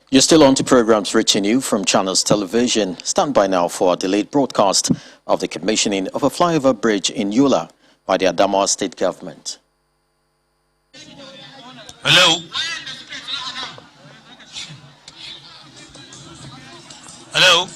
You're still on to programs reaching you from Channels Television. Stand by now for a delayed broadcast of the commissioning of a flyover bridge in Yola by the Adamawa state government. Hello? Hello?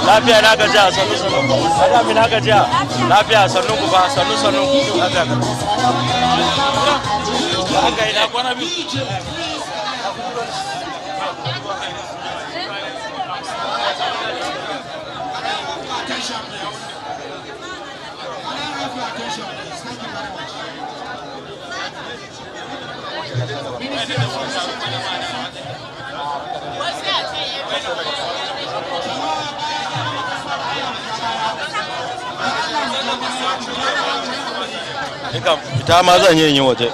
Lafiya na gajiya sannu Adami na gajiya lafiya sannu ku ba sannu lafiya haka ina kwana biyu ita ma zan yi waje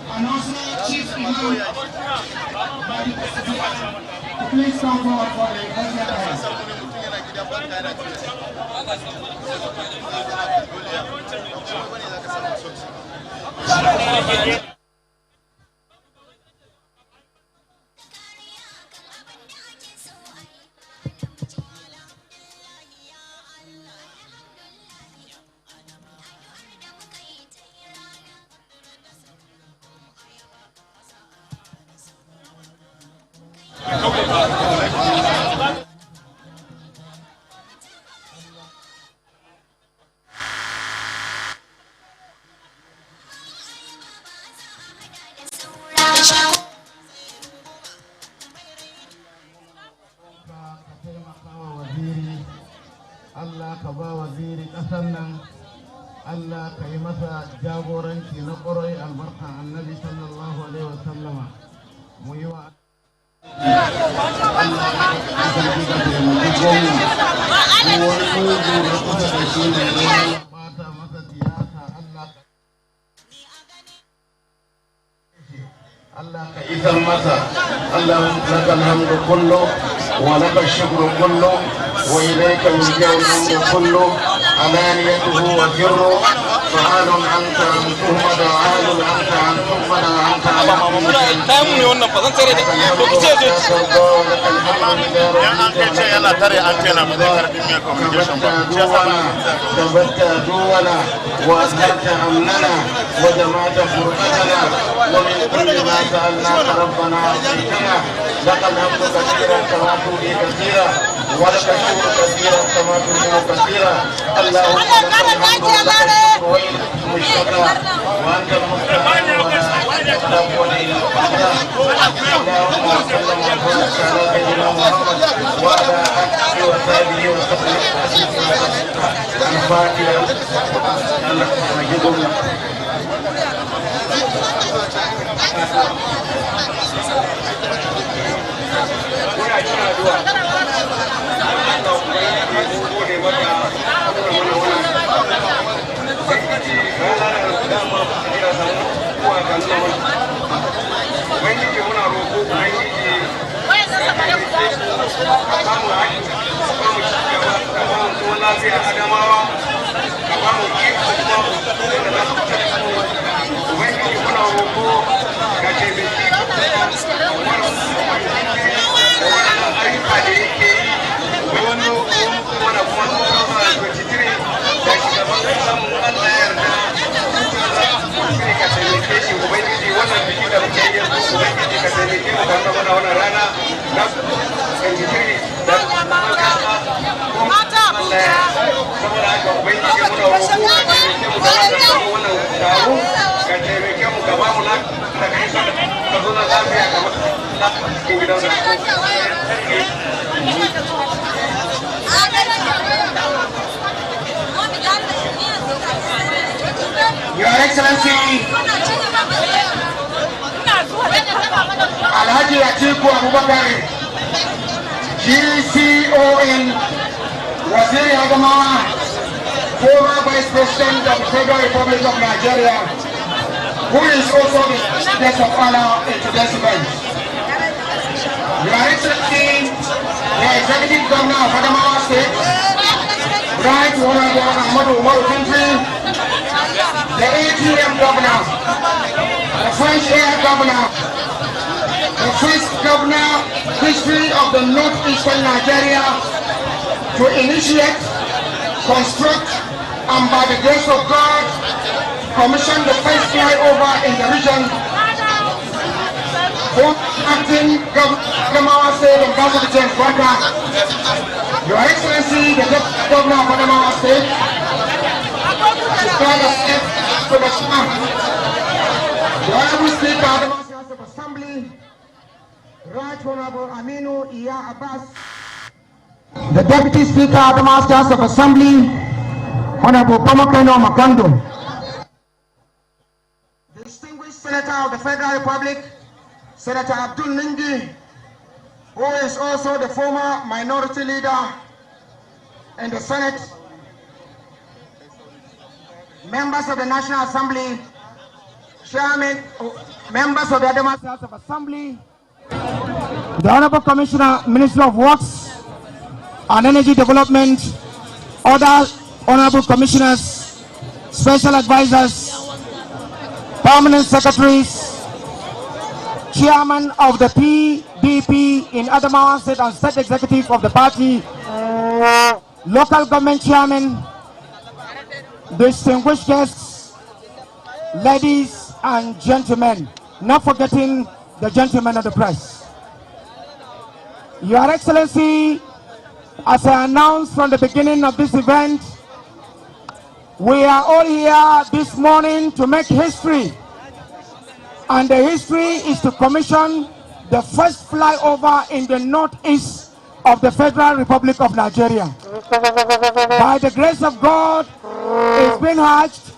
And also Chief Imam. Please come forward for the Allah ka ba waziri ƙasar nan, Allah ka yi masa jagoranci na ƙwarai albarkan annabi sallallahu alaihi wasallama. Mu yi wa Allah ka isar masa. Allah laka alhamdu kullu wa laka shukru kullu wa ilayka yurja'u al-amru kullu alaniyatuhu wa sirru fa'alun anta an tuhmada alun anta an tuhmada anta ala kulli wannan fa zan tare da lokaci zai an kace yana tare antena ba zai karbi mai communication ba ثبت عدونا وأظهرت أمننا وجمعت فرقتنا ومن كل ما سألناك ربنا أعطيتنا لك الحمد كثيرا كما تولي كثيرا ولك الشكر كثيرا كما ترجو كثيرا اللهم لك الحمد وإليك المشتكى وأنت المستعان ولا قوة إلا بالله اللهم صل وبارك على سيدنا محمد وعلى آله وصحبه وسلم الفاتحة Adamawa, kamu Your Excellency, Alhaji Atiku Abubakar, GCON, Waziri Adamawa, former Vice President of the Federal Republic of Nigeria, who is also the guest of honor in today's event. Your Excellency, the Executive Governor of Adamawa State, Right Honorable Ahmadu Umaru Country, the ATM Governor, the French Air Governor, the first Governor history of the northeastern Nigeria to initiate, construct, and by the grace of God, commission the first flyover in the region. Acting Adamawa State Ambassador James Banda, Your Excellency, the Governor of Adamawa State, the Honorable Speaker of the House of Assembly, Right Honorable Aminu Iya Abbas, the Deputy Speaker of the House of Assembly, Honorable Pamakano Makando, the distinguished Senator of the Federal Republic, Senator Abdul Ningi, who is also the former minority leader in the Senate, members of the National Assembly, chairman, members of the Adamawa House of Assembly, the Honorable Commissioner, Minister of Works and Energy Development, other Honorable Commissioners, Special Advisors, Permanent Secretaries, Chairman of the PDP in Adamawa State and State Executive of the party, local government chairman, distinguished guests, ladies and gentlemen, not forgetting the gentlemen of the press. Your Excellency, as I announced from the beginning of this event, we are all here this morning to make history. And the history is to commission the first flyover in the northeast of the Federal Republic of Nigeria. By the grace of God, it's been hatched,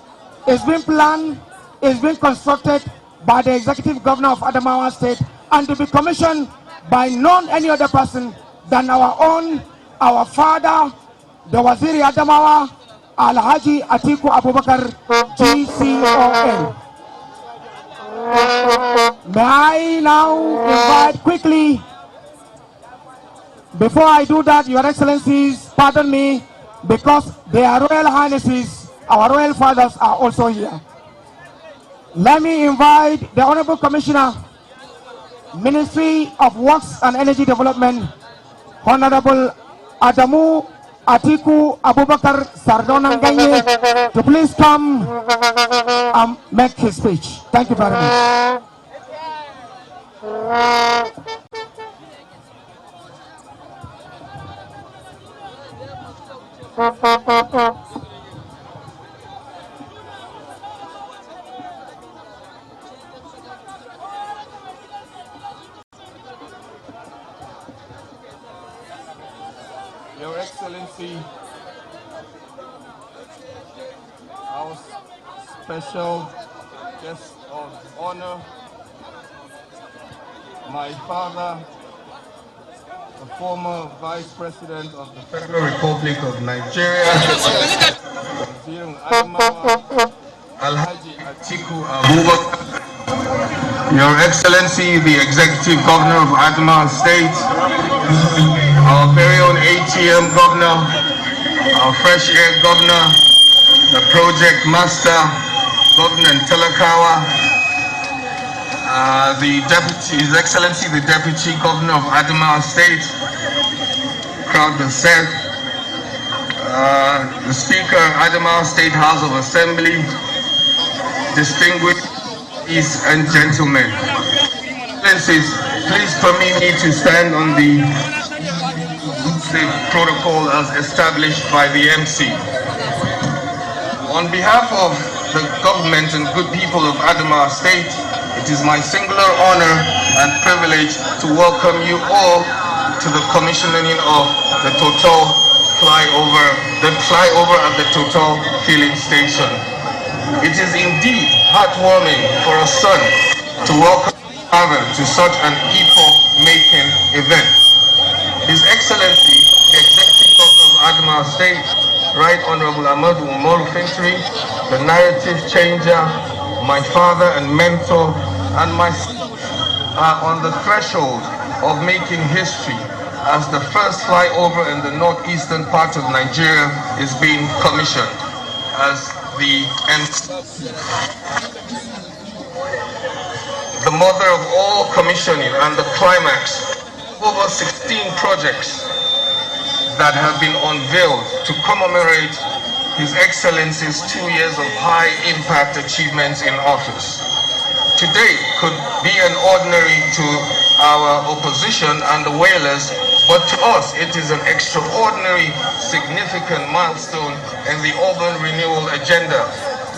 it's been planned, it's been constructed by the Executive Governor of Adamawa State and to be commissioned by none any other person than our own, our father, the Waziri Adamawa, Alhaji Atiku Abubakar, GCON. May I now invite quickly, before I do that, Your Excellencies, pardon me, because their Royal Highnesses, our Royal Fathers are also here. Let me invite the Honorable Commissioner, Ministry of Works and Energy Development, Honorable Atiku Abubakar Sardonanganye, to please come and make his speech. Thank you very much. Your Excellency, our special guest of honor, my father, the former Vice President of the Federal Republic of Nigeria, Adamawa, Alhaji Atiku Abubakar, Your Excellency, the Executive Governor of Adamawa State, our very own ATM Governor, our Fresh Air Governor, the Project Master, Governor Telakawa, His Excellency, the Deputy Governor of Adamawa State, Crowd Seth, the Speaker, Adamawa State House of Assembly, distinguished ladies and gentlemen. Excellencies, please permit me to stand on the protocol as established by the MC. On behalf of the government and good people of Adamawa State, it is my singular honor and privilege to welcome you all to the commissioning of the Total flyover, at the Total filling station. It is indeed heartwarming for a son to welcome his father to such an epoch-making event. His Excellency, the Executive Governor of Adamawa State, Right Honorable Ahmadu Umaru Country, the narrative changer, my father and mentor, and myself are on the threshold of making history as the first flyover in the northeastern part of Nigeria is being commissioned as the mother of all commissioning and the climax. Over 16 projects that have been unveiled to commemorate His Excellency's 2 years of high impact achievements in office. Today could be an ordinary to our opposition and the whalers, but to us it is an extraordinary, significant milestone in the urban renewal agenda,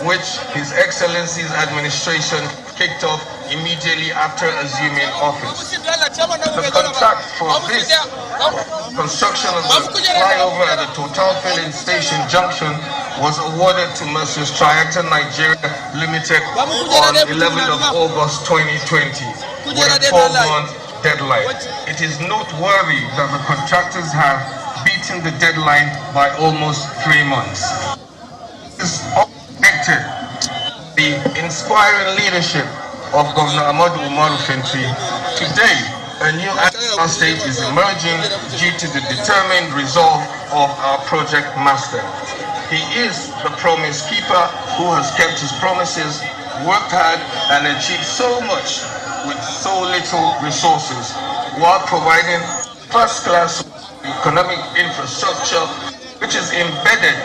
which His Excellency's administration kicked off immediately after assuming office. The contract for this construction of the flyover at the Total Filling Station Junction was awarded to Contractor Nigeria Limited on 11th of August 2020 with a 12-month deadline. It is noteworthy that the contractors have beaten the deadline by almost 3 months. This is connected the inspiring leadership of Governor Ahmadu Umaru Fintri. Today, a new Adamawa state is emerging due to the determined resolve of our project master. He is the promise keeper who has kept his promises, worked hard, and achieved so much with so little resources, while providing first-class economic infrastructure, which is embedded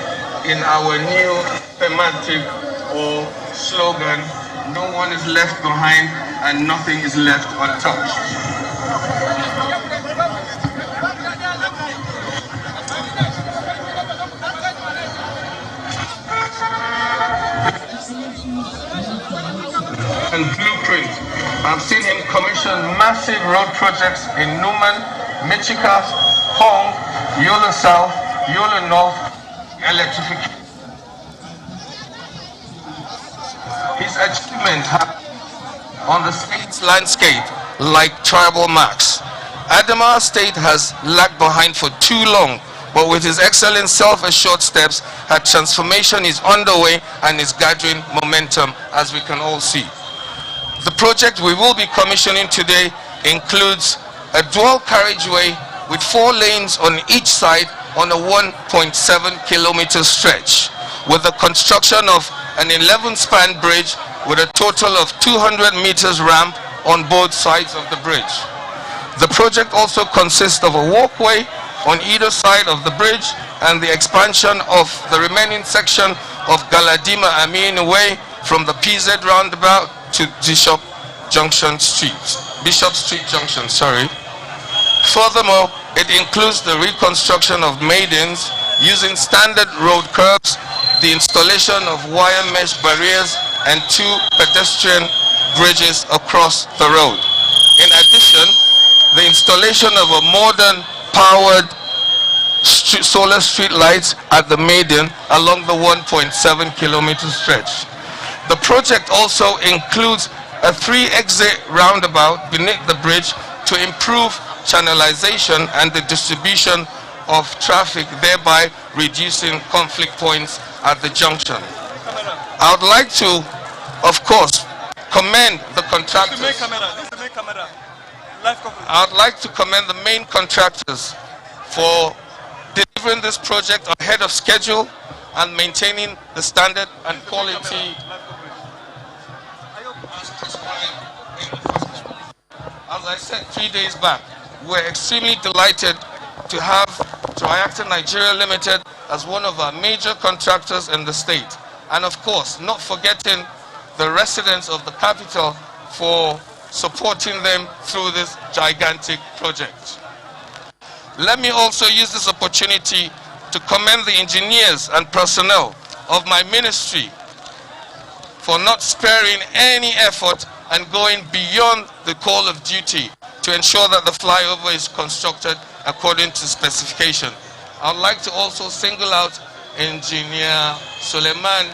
in our new thematic or slogan, "No one is left behind and nothing is left untouched." And blueprint. I've seen him commission massive road projects in Numan, Michika, Hong, Yola South, Yola North, electrification. His achievements on the state's landscape like tribal marks. Adamawa State has lagged behind for too long, but with His Excellence's self-assured steps, her transformation is underway and is gathering momentum, as we can all see. The project we will be commissioning today includes a dual carriageway with 4 lanes on each side on a 1.7-kilometer stretch, with the construction of an 11-span bridge with a total of 200 meters ramp on both sides of the bridge. The project also consists of a walkway on either side of the bridge and the expansion of the remaining section of Galadima Amin Way from the PZ roundabout to Bishop Street Junction, sorry. Furthermore, it includes the reconstruction of maidens using standard road curbs, the installation of wire mesh barriers, and 2 pedestrian bridges across the road. In addition, the installation of a modern powered solar street lights at the maiden along the 1.7-kilometer stretch. The project also includes a 3-exit roundabout beneath the bridge to improve channelization and the distribution of traffic, thereby reducing conflict points at the junction. I would like to, of course, commend the contractors. I would like to commend the main contractors for delivering this project ahead of schedule and maintaining the standard and quality. As I said 3 days back, we're extremely delighted to have Contractor Nigeria Limited as one of our major contractors in the state. And of course, not forgetting the residents of the capital for supporting them through this gigantic project. Let me also use this opportunity to commend the engineers and personnel of my ministry for not sparing any effort and going beyond the call of duty to ensure that the flyover is constructed according to specification. I would like to also single out Engineer Suleiman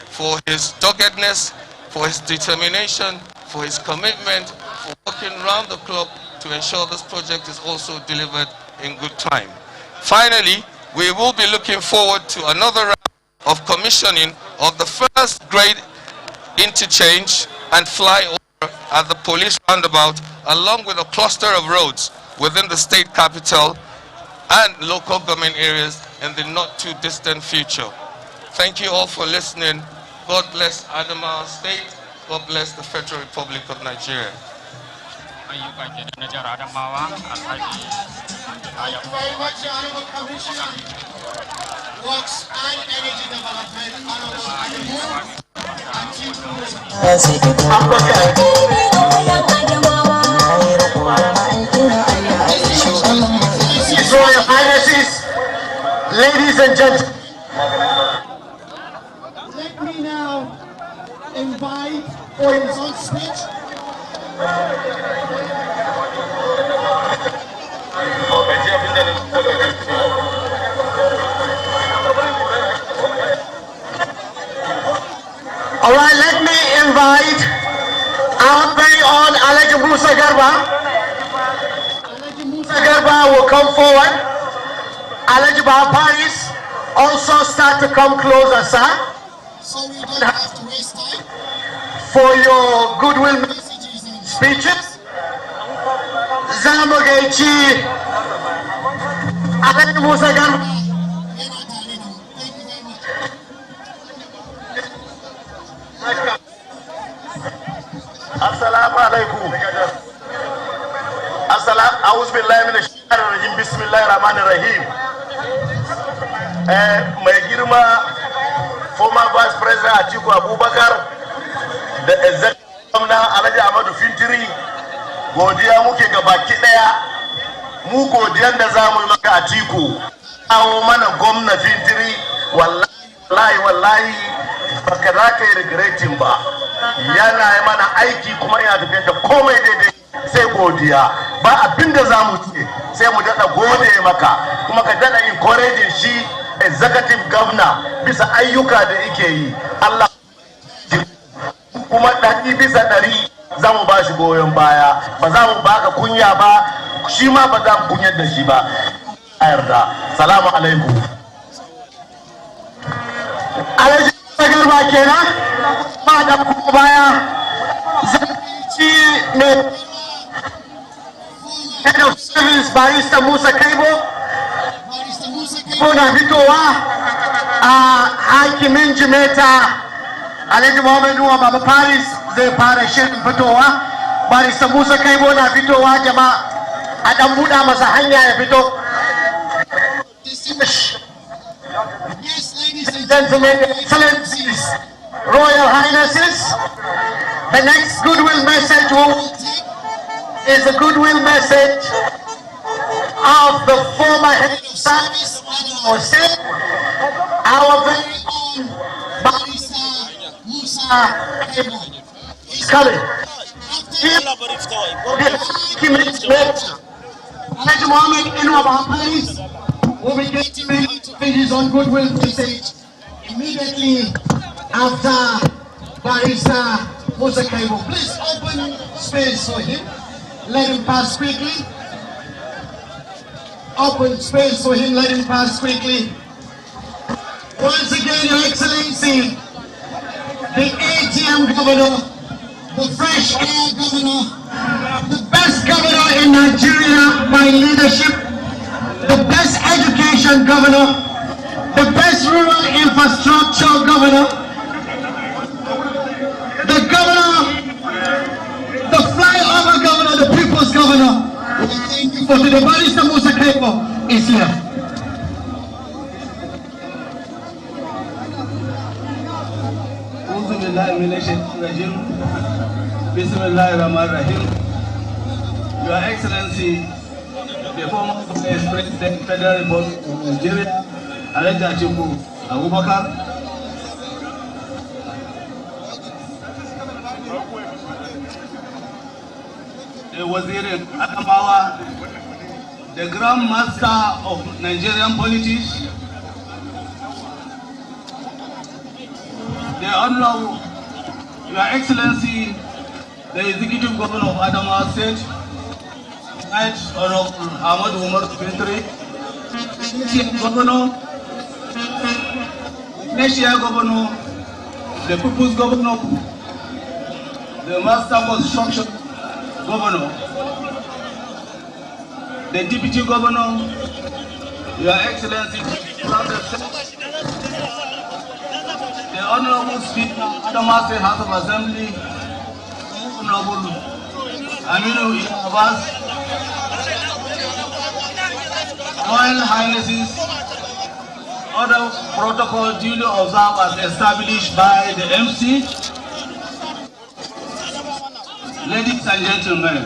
for his doggedness, for his determination, for his commitment, for working round the clock to ensure this project is also delivered in good time. Finally, we will be looking forward to another round of commissioning of the first grade interchange, and flyover at the police roundabout, along with a cluster of roads within the state capital and local government areas in the not too distant future. Thank you all for listening. God bless Adamawa State. God bless the Federal Republic of Nigeria. Thank you very much, Honorable Commissioner. Works and Energy Development, Honorable His Royal Highnesses, ladies and gentlemen. Let me now invite for his own speech. All right, let me invite our very own Alhaji Musa Garba. Alhaji Musa Garba will come forward. Alhaji Paris also start to come closer, sir. So we don't have to waste time. For your goodwill messages and speeches. Zamogaichi Alhaji Musa Garba. Thank you very much. Assalamu alaikum. A'udhu billahi minash shaitanir rajim. Bismillahir rahmanir rahim. Mai girma former Vice President Atiku Abubakar da Executive Governor Alhaji Ahmadu Fintiri, godiya muke gabaki daya. Mu godiyan da zamu yi maka Atiku. Kawo mana gwamna Fintiri, wallahi baka za ka yi regretin ba. Yana yi mana aiki kuma yana tafiyar da komai daidai sai godiya. Ba abin da za mu ce sai mu daɗa gode maka kuma ka daɗa encouraging shi Executive Governor bisa ayyuka da yake yi. Allah kuma 100% za mu ba shi goyon baya. Ba za mu baka kunya ba, shi ma ba za mu kunyar da shi ba. Yarda. Salamu alaikum. Alhaji Garba kenan ba da kuma baya zanci ne Head of Service Barista Musa Kaibo na fitowa a hakimin Jimeta Alhaji Muhammadu wa Baba Paris zai fara shirin fitowa. Barista Musa Kaibo na fitowa, jama'a a dan buɗa masa hanya ya fito. Yes, ladies and gentlemen, excellencies, Royal Highnesses, the next goodwill message we will take is a goodwill message of the former head of service, Adamawa State, our very own Barista Musa Kaibo. He's coming. Alhaji Muhammad Inwa Bahaparis will be getting ready to finish his own goodwill message immediately after Barista Musa Kaibo. Please open space for him. Let him pass quickly. Open space for him. Let him pass quickly. Once again, Your Excellency, the ATM Governor, the fresh air governor, the best governor in Nigeria by leadership, the best education governor, the best rural infrastructure governor, the governor, the flyover governor, the people's governor. Thank you for the Barista Musa Kaibo is here. Bismillahirrahmanirrahim. Your Excellency, the former Vice President, Federal Republic of Nigeria, Alhaji Atiku Abubakar, the Wazir Adamawa, the Grand Master of Nigerian politics, the Honorable Your Excellency, the Executive Governor of Adamawa State, Right Honorable Ahmad Umar Fintiri, Governor, National Governor, the People's Governor, the Master Construction Governor, the Deputy Governor, Your Excellency, the Honorable Speaker, Adamawa State House of Assembly, Honorable Aminu Abbas, Royal Highnesses, other protocol duly observed as established by the MC. Ladies and gentlemen,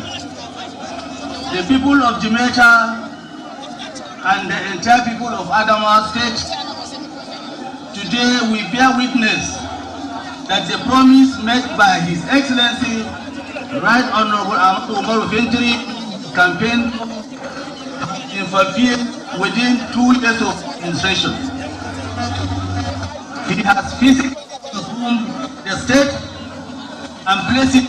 the people of Jamaica and the entire people of Adamawa State, today we bear witness that the promise made by His Excellency Right Honorable Umar Venturi campaign is fulfilled within 2 years of administration. He has physically transformed the state and placed it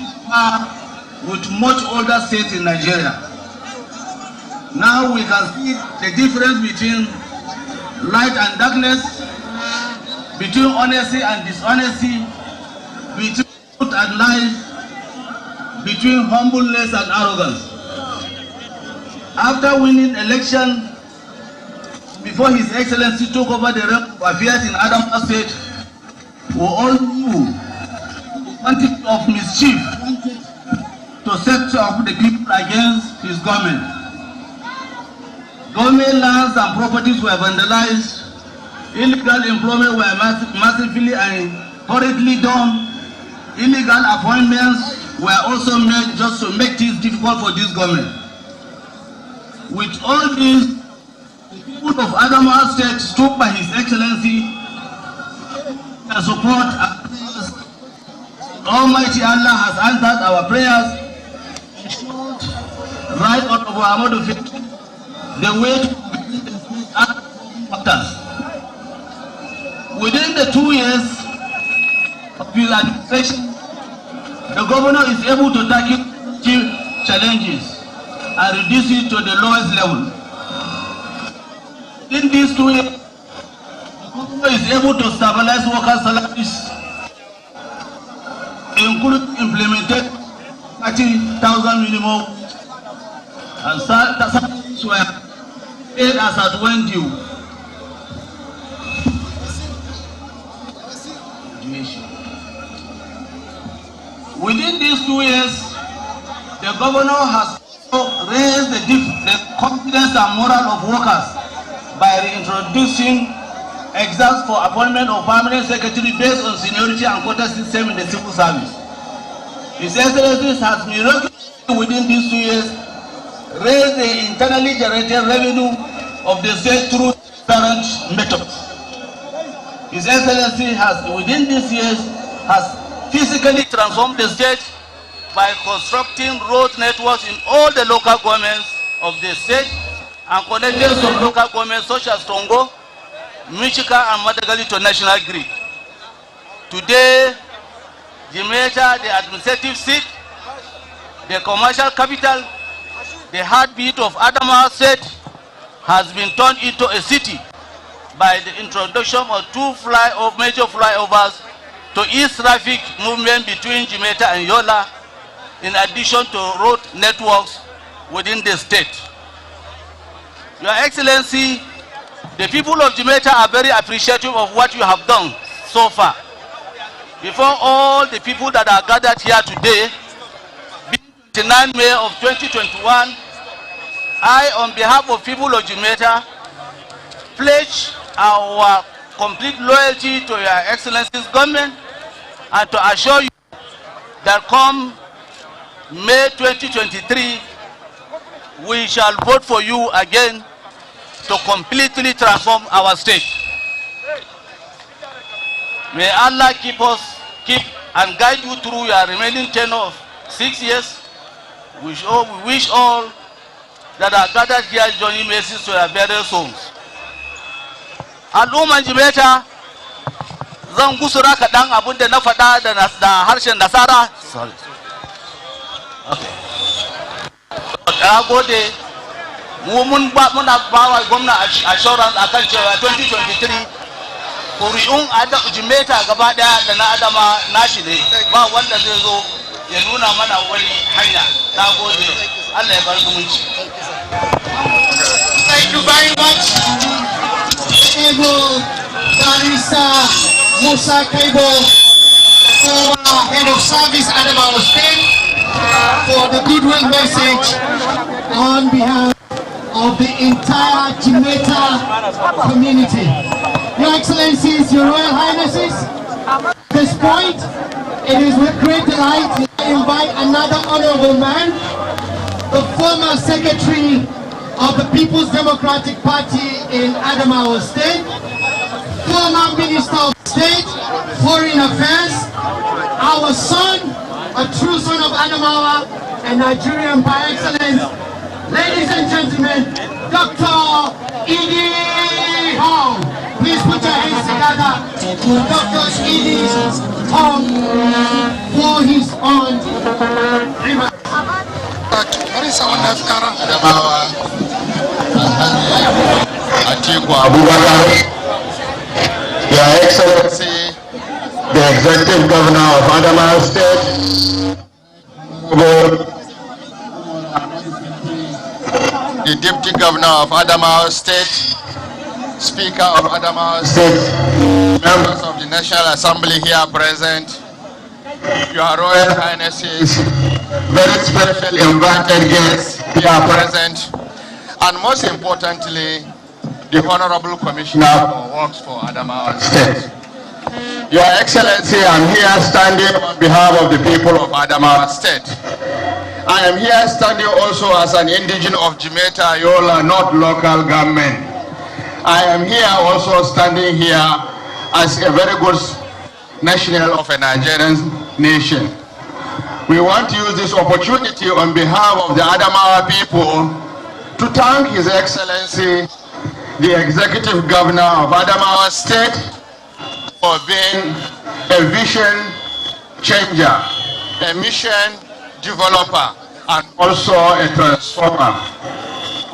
with much older states in Nigeria. Now we can see the difference between light and darkness, between honesty and dishonesty, between truth and lies, between humbleness and arrogance. After winning election, before His Excellency took over the realm of affairs in Adamawa State, we all knew the quantity of mischief to set up the people against his government. Government lands and properties were vandalized, illegal employment were massively and hurriedly done, illegal appointments were also made just to make things difficult for this government. With all this, the people of Adamawa State stood by His Excellency and support. Almighty Allah has answered our prayers. Right Honorable Ahmadu Fitri, the way to factors. Within the 2 years of his administration, the governor is able to tackle challenges and reduce it to the lowest level. In these 2 years, the governor is able to stabilize workers' salaries, including implemented 30,000 minimum, and salaries were paid as at when due. Within these 2 years, the governor has raised the confidence and morale of workers by reintroducing exams for appointment of permanent secretary based on seniority and quota system in the civil service. His Excellency has miraculously within these 2 years raised the internally generated revenue of the state through parent methods. His Excellency has within these years has physically transformed the state by constructing road networks in all the local governments of the state and connecting some local governments such as Tongo, Michika and Madagali to national grid. Today, Jamaica, the administrative seat, the commercial capital, the heartbeat of Adamawa State, has been turned into a city by the introduction of 2 major flyovers to ease traffic movement between Jamaica and Yola, in addition to road networks within the state. Your Excellency, the people of Jamaica are very appreciative of what you have done so far. Before all the people that are gathered here today, being 29 May of 2021, I, on behalf of people of Jamaica, pledge our complete loyalty to Your Excellency's government and to assure you that come May 2023, we shall vote for you again to completely transform our state. May Allah keep and guide you through your remaining tenure of 6 years. We wish all that are gathered here joining mercies to their various homes. Al'umman Jamaica, zan gusura kaɗan abin da na faɗa da harshen Nasara. Sorry. Okay. Na gode, muna bawa gwamna assurance akan cewa 2023 kuri'un Jamaica gaba ɗaya da na Adama nashi ne, ba wanda zai zo ya nuna mana wani hanya. Na gode. Allah ya bar zumunci. Thank you very much, Able Barista Musa Cable, former head of service Adamawa State, for the goodwill message on behalf of the entire Jamaica community. Your Excellencies, Your Royal Highnesses, at this point, it is with great delight that I invite another honorable man, the former Secretary of the People's Democratic Party in Adamawa State, former Minister of State, Foreign Affairs, our son, a true son of Adamawa and Nigerian by excellence, ladies and gentlemen, Dr. Edie Hong. Please put your hands together for Dr. Edie Hong for his own remarks. Adamawa, Atiku, Your Excellency, the Executive Governor of Adamawa State, the Deputy Governor of Adamawa State, Speaker of Adamawa State, members of the National Assembly here present, Your Royal Highnesses, very special invited guests here present, and most importantly, the Honorable Commissioner for Works for Adamawa State. Your Excellency, I'm here standing on behalf of the people of Adamawa State. I am here standing also as an indigene of Jamaica, Yola, not local government. I am here also standing here as a very good national of a Nigerian nation. We want to use this opportunity on behalf of the Adamawa people to thank His Excellency, the Executive Governor of Adamawa State, for being a vision changer, a mission developer, and also a transformer.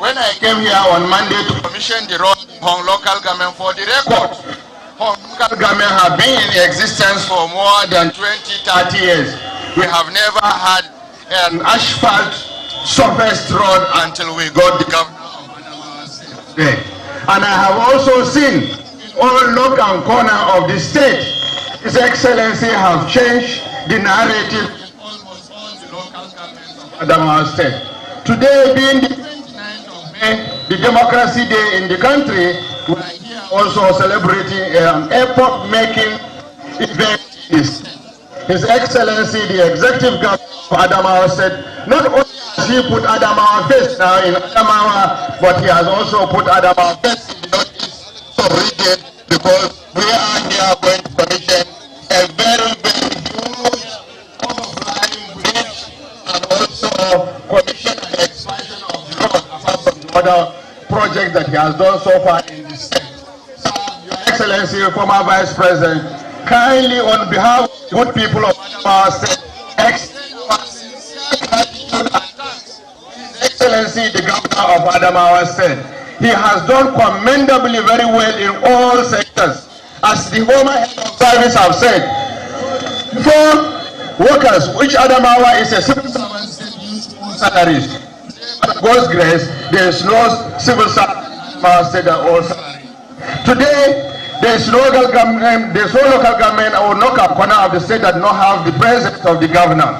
When I came here on Monday to commission the Hong local government, for the record, Hong local government have been in existence for more than 20-30 years. We have never had an asphalt surface road until we got the governor of Adamawa State. And I have also seen all nook and corner of the state, His Excellency have changed the narrative in almost all the local governments of Adamawa State. Today being the 29th of May, the Democracy Day in the country, we are here also celebrating an epoch-making event in the state. His Excellency, the Executive Governor of Adamawa State, not only has he put Adamawa face now in Adamawa, but he has also put Adamawa face in the northeast region, because we are here going to commission a very, very huge overflying bridge and also commission an expansion of the road apart from the other projects that he has done so far in the state. So, Your Excellency, former Vice President, kindly on behalf of the good people of Adamawa State, extend our sincere gratitude and thanks to His Excellency, the Governor of Adamawa State. He has done commendably very well in all sectors. As the former head of service have said, for workers, which Adamawa is a civil servant state, use full salaries. By God's grace, there is no civil servant in Adamawa State at all salary. Today, there is no local government or no corner of the state that do not have the presence of the governor.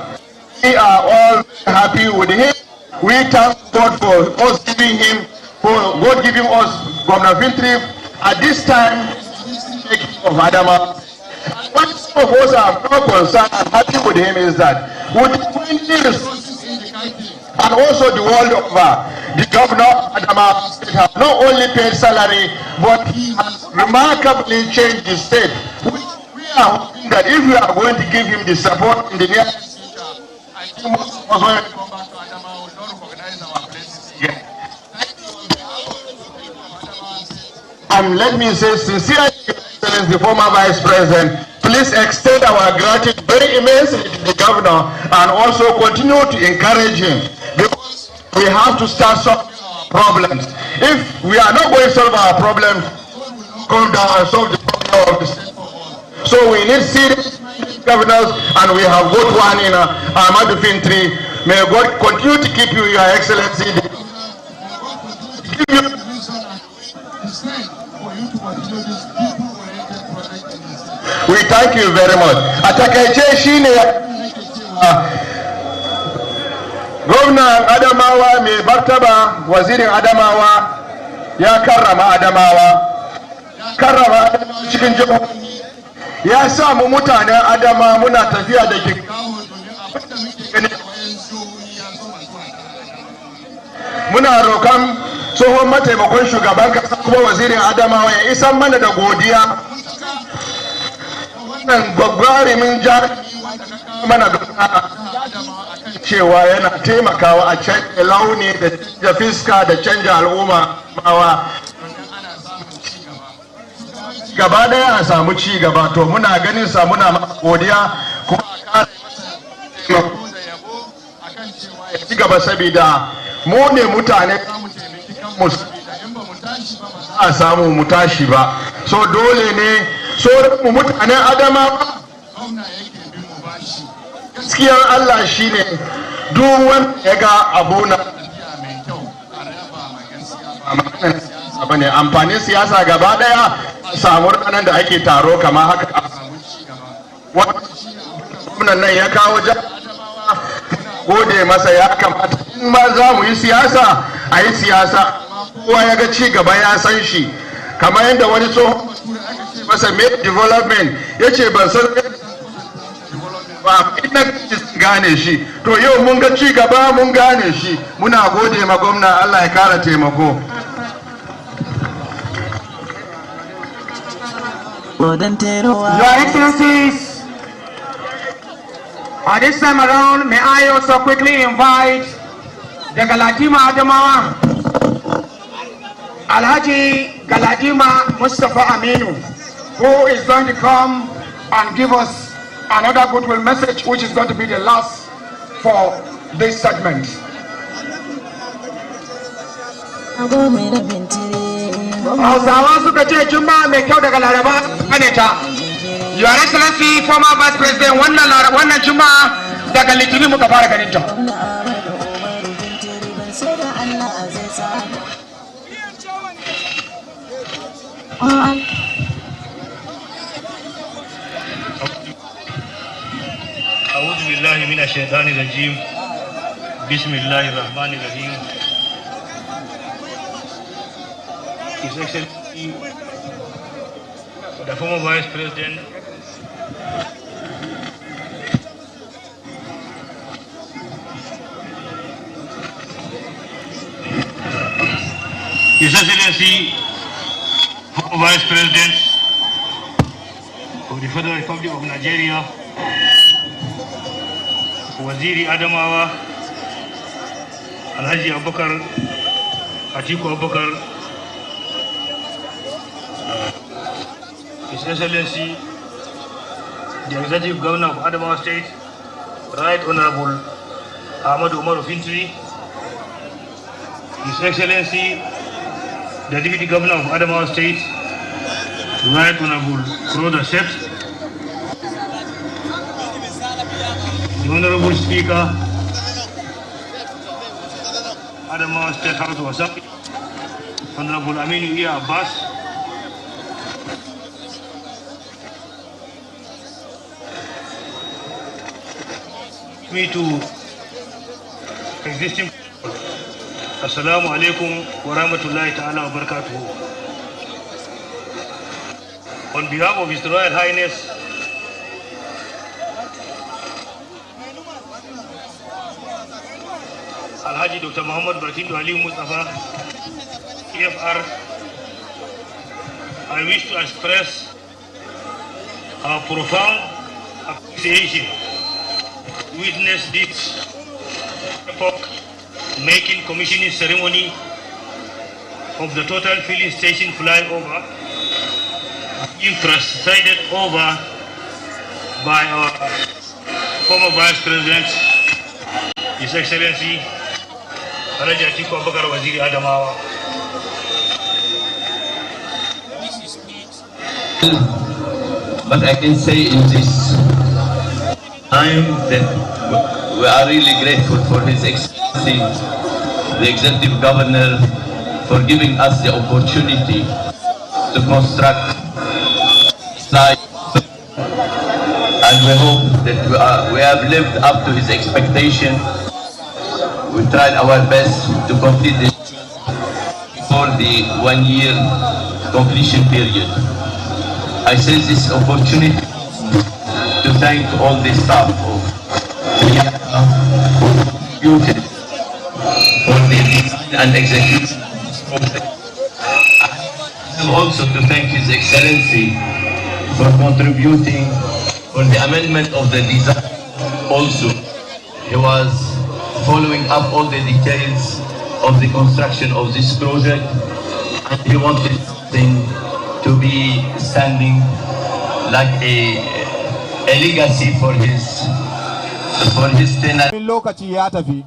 We are all happy with him. We thank God for us giving him, for God giving us Governor Vintri at this time of Adamawa. What some of us are more concerned and happy with him is that with the 20 resources in the country and also the world over, the governor of Adamawa State has not only paid salary, but he has remarkably changed the state. We are hoping that if we are going to give him the support in the near future, I think most of us when we come back to Adamawa will not recognize our places again. And let me say sincerely, the former Vice President, please extend our gratitude very immensely to the governor and also continue to encourage him, because we have to start solving our problems. If we are not going to solve our problems, we will not come down and solve the problem of the state for all. So we need serious governors, and we have got one in Ahmadu Fintri. May God continue to keep you, Your Excellency. We thank you very much. Atakaice shine gwamnan Adamawa mai martaba wazirin Adamawa ya karrama Adamawa. Karrama cikin jihohi ya sa mu mutanen Adama muna tafiya da muna roƙon tsohon mataimakon shugaban kasa kuma wazirin Adamawa ya isan mana da godiya wannan gwagwarimin jarumi mana cewa yana taimakawa a canja launi da canja fiska da canja al'umma gaba daya a samu ci gaba. To muna ganin sa, muna godiya kuma a kare akan cewa ya ci gaba, saboda mu ne mutane mu a samu mu tashi ba. So dole ne mu mutanen Adamawa gaskiyar Allah shine duk wanda ya ga abu na bane amfanin siyasa gaba daya samu ranar da ake taro kamar haka a samu cigaba. Wannan nan ya kawo gode masa, ya kamata in ma za mu yi siyasa a yi siyasa kowa ya ga ci gaba ya san shi, kamar yadda wani tsohon masa make development ya ce ban san ba, ina gane shi. To yau mun ga ci gaba, mun gane shi, muna gode ma gwamna, Allah ya kara taimako. Your Excellencies, at this time around, may I also quickly invite the Galadima Adamawa, Alhaji Galadima Mustafa Aminu, who is going to come and give us another goodwill message, which is going to be the last for this segment. Hausawa suka ce Juma'a mai kyau daga Laraba ne ta. Your Excellency, former Vice President, wannan Juma'a daga Litinin muka fara ganin ta. أعوذ بالله من الشيطان الرجيم. بسم الله الرحمن الرحيم. His Excellency, the former Vice President, His Excellency, former Vice President of the Federal Republic of Nigeria, Waziri Adamawa, Alhaji Abubakar, Atiku Abubakar, His Excellency, the Executive Governor of Adamawa State, Right Honorable Ahmadu Umaru Fintri, His Excellency, the Deputy Governor of Adamawa State, Right Honorable Kroda Sept, the Honorable Speaker, Adamawa State House of Assembly, Honorable Aminu Iya Abbas, me to existing. Assalamu alaikum wa rahmatullahi ta'ala wa barakatuhu. On behalf of His Royal Highness, Alhaji Dr. Muhammad Barkindo Ali Mustafa, EFR, I wish to express our profound appreciation to witness this epoch-making commissioning ceremony of the total filling station flyover being presided over by our former Vice President, His Excellency Alhaji Atiku Abubakar Waziri Adamawa. But I can say in this time that we are really grateful for His Excellency, the Executive Governor, for giving us the opportunity to construct site, and we hope that we have lived up to his expectation. We tried our best to complete this before the 1 year completion period. I seize this opportunity to thank all the staff of contributed for the design and execution of this project. And also to thank His Excellency for contributing for the amendment of the design. Also, he was following up all the details of the construction of this project, and he wanted something to be standing like a legacy for his tenant. Lokaci ya tafi.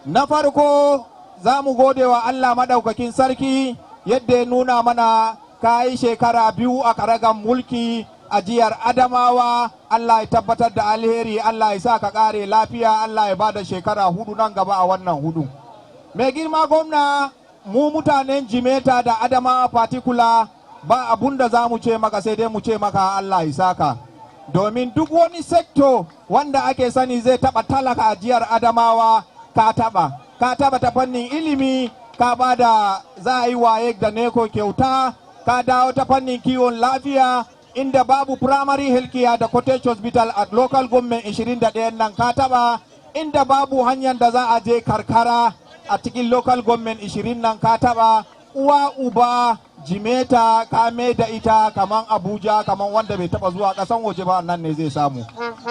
Na farko za mu gode wa Allah madaukakin sarki yadda ya nuna mana kai shekara 2 a karagan mulki a jihar Adamawa. Allah ya tabbatar da alheri, Allah ya sa ka kare lafiya, Allah ya bada shekara 4 nan gaba a wannan 4. Mai girma gwamna, mu mutanen Jimeta da Adamawa particular ba abunda za mu ce maka sai dai mu ce maka Allah ya saka. Domin duk wani sector wanda ake sani zai taba talaka a jihar Adamawa ka taba ta fannin ilimi, ka bada za a yi waye da neko kyauta, ka dawo ta fannin kiwon lafiya inda babu primary health care da cottage hospital at local government 21 nan ka taba, inda babu hanyar da za a je karkara a cikin local government 20 nan ka taba. Uwa uba Jimeta ka da ita kaman Abuja, kaman wanda bai taba zuwa kasan waje ba, nan ne zai samu.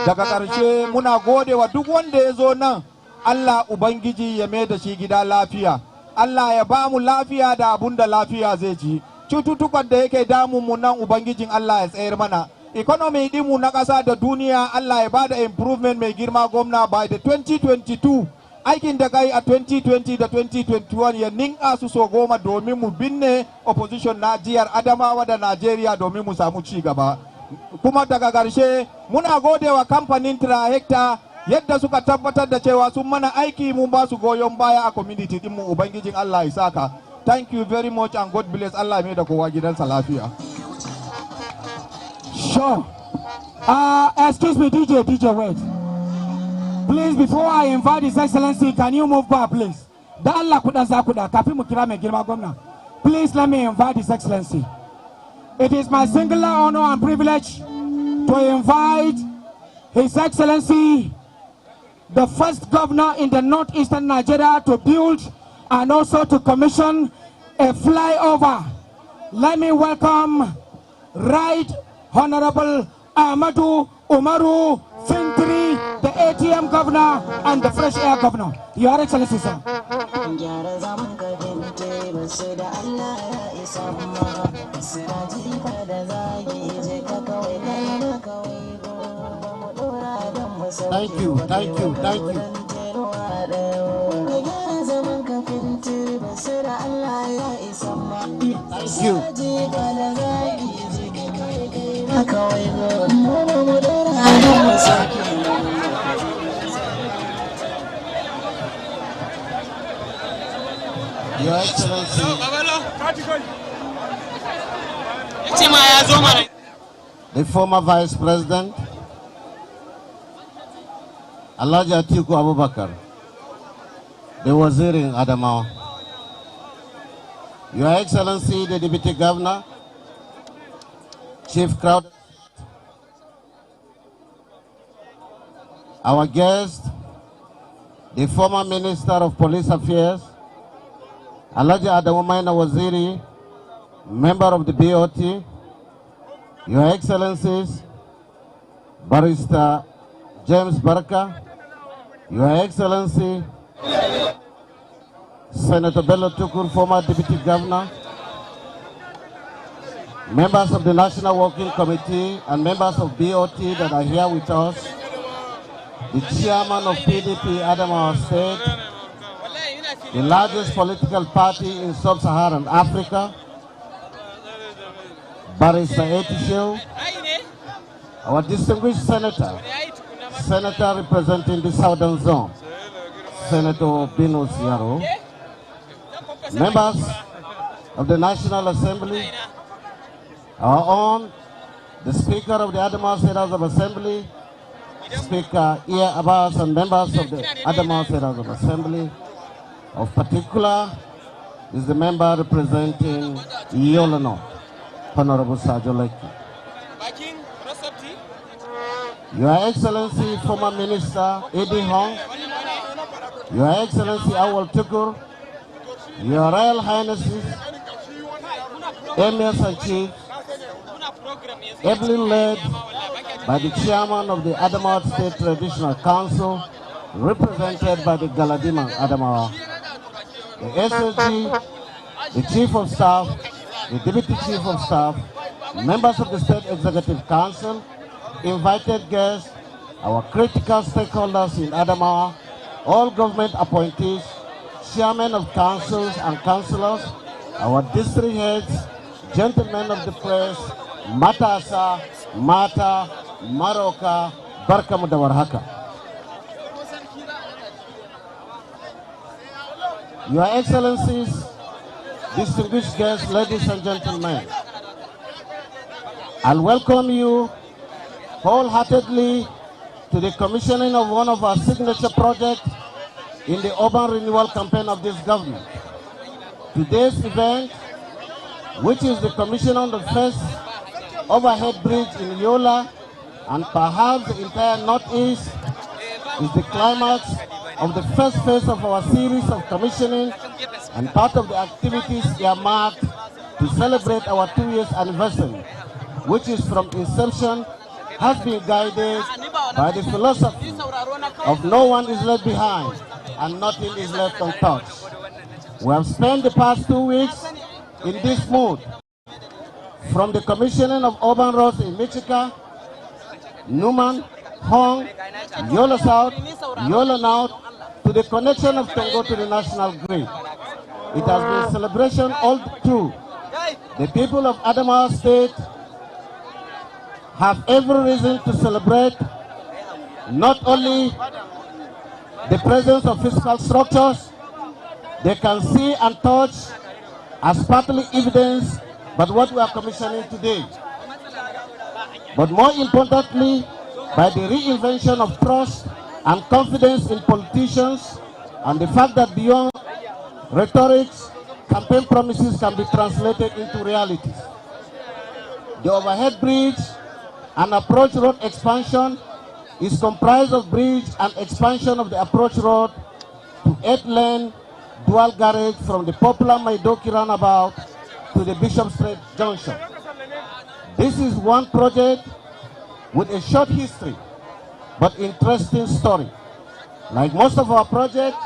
Daga karshe muna gode wa duk wanda ya zo nan, Allah ubangiji ya mai da shi gida lafiya, Allah ya ba mu lafiya da abunda lafiya zai ji. Cututtukan da yake damun mu nan ubangijin Allah ya tsayar mana. Economy dinmu na kasa da duniya Allah ya bada improvement mai girma gwamna by the 2022. Aikin da kai a 2020 da 2021 ya ninka su so 10 domin mu binne opposition na jihar Adamawa da Najeriya domin mu samu ci gaba. Kuma daga ƙarshe muna godewa kamfanin Trahecta yadda suka tabbatar da cewa sun mana aiki, mun ba su goyon baya a community din mu. Ubangijin Allah ya saka. Thank you very much and God bless. Allah mai da kowa gidansa lafiya. Sure. Excuse me, DJ, wait. Please, before I invite His Excellency, can you move back, please? Da Allah kudan za kuda kafin mu kira mai girma gwamna. Please let me invite His Excellency. It is my singular honor and privilege to invite His Excellency, the first governor in the northeastern Nigeria, to build and also to commission a flyover. Let me welcome Right Honorable Ahmadu Umaru Fintri, the ATM governor and the fresh air governor. Your Excellency, sir. Thank you. Thank you. Your Excellency, the former Vice President, Atiku Abubakar, the Wazir in Adamawa, Your Excellency, the Deputy Governor, Chief Crowd, our guest, the former Minister of Police Affairs, Adamawa Waziri, member of the BOT, Your Excellencies, Barrister James Baraka, Your Excellency, Senator Bello Tukur, former Deputy Governor, members of the National Working Committee and members of BOT that are here with us, the Chairman of PDP Adamawa State, the largest political party in Sub-Saharan Africa, Barrister Atiku, our distinguished Senator, Senator representing the Southern Zone, Senator Binus Yaro, members of the National Assembly, our own, the Speaker of the Adamawa State House of Assembly, Speaker Iya Abbas, and members of the Adamawa State House of Assembly. Of particular is the member representing Yola North, Honorable Sajo Leki. Your Excellency, former Minister Eddie Hong, Your Excellency Awal Tukur, Your Royal Highnesses, Emirs and Chiefs, ably led by the Chairman of the Adamawa State Traditional Council, represented by the Galadima Adamawa, the SSG, the Chief of Staff, the Deputy Chief of Staff, members of the State Executive Council, invited guests, our critical stakeholders in Adamawa, all government appointees, chairmen of councils and councillors, our district heads, gentlemen of the press, Matasa, Mata, Maroka, Barkamu da warhaka. Your Excellencies, distinguished guests, ladies and gentlemen, I'll welcome you wholeheartedly to the commissioning of one of our signature projects in the urban renewal campaign of this government. Today's event, which is the commission on the first overhead bridge in Yola and perhaps the entire Northeast, is the climax of the first phase of our series of commissioning and part of the activities earmarked to celebrate our 2 years anniversary, which is from inception has been guided by the philosophy of no one is left behind and nothing is left untouched. We have spent the past 2 weeks in this mood, from the commissioning of urban roads in Michika, Numan, Hong, Yola South, Yola North, to the connection of Tongo to the national grid. It has been celebration all through. The people of Adamawa State have every reason to celebrate not only the presence of physical structures they can see and touch as partly evidence, but what we are commissioning today. But more importantly, by the reinvention of trust and confidence in politicians, and the fact that beyond rhetoric, campaign promises can be translated into realities. The overhead bridge and approach road expansion is comprised of bridge and expansion of the approach road to 8-lane dual garage from the popular Maidoki roundabout to the Bishop Street Junction. This is one project with a short history, but interesting story. Like most of our projects,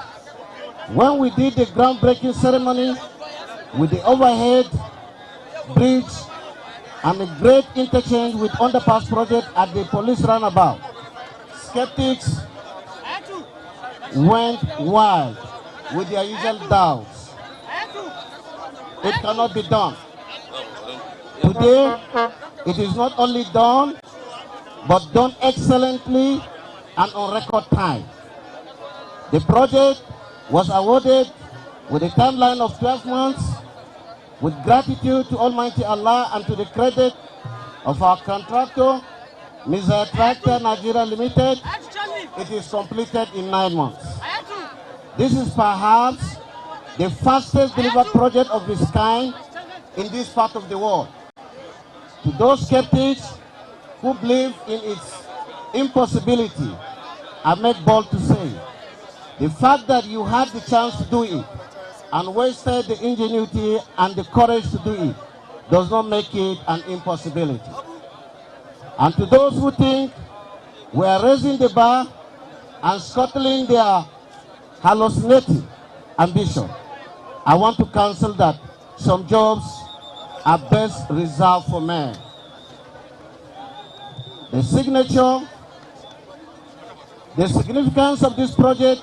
when we did the groundbreaking ceremony with the overhead bridge and a great interchange with underpass project at the police roundabout, skeptics went wild with their usual doubts. It cannot be done. Today, it is not only done, but done excellently and on record time. The project was awarded with a timeline of 12 months, with gratitude to Almighty Allah and to the credit of our contractor, Mr. Contractor Nigeria Limited. It is completed in 9 months. This is perhaps the fastest delivered project of this kind in this part of the world. To those skeptics who believe in its impossibility, I make bold to say, the fact that you had the chance to do it and wasted the ingenuity and the courage to do it does not make it an impossibility. And to those who think we are raising the bar and scuttling their hallucinating ambition, I want to cancel that. Some jobs are best reserved for men. The significance of this project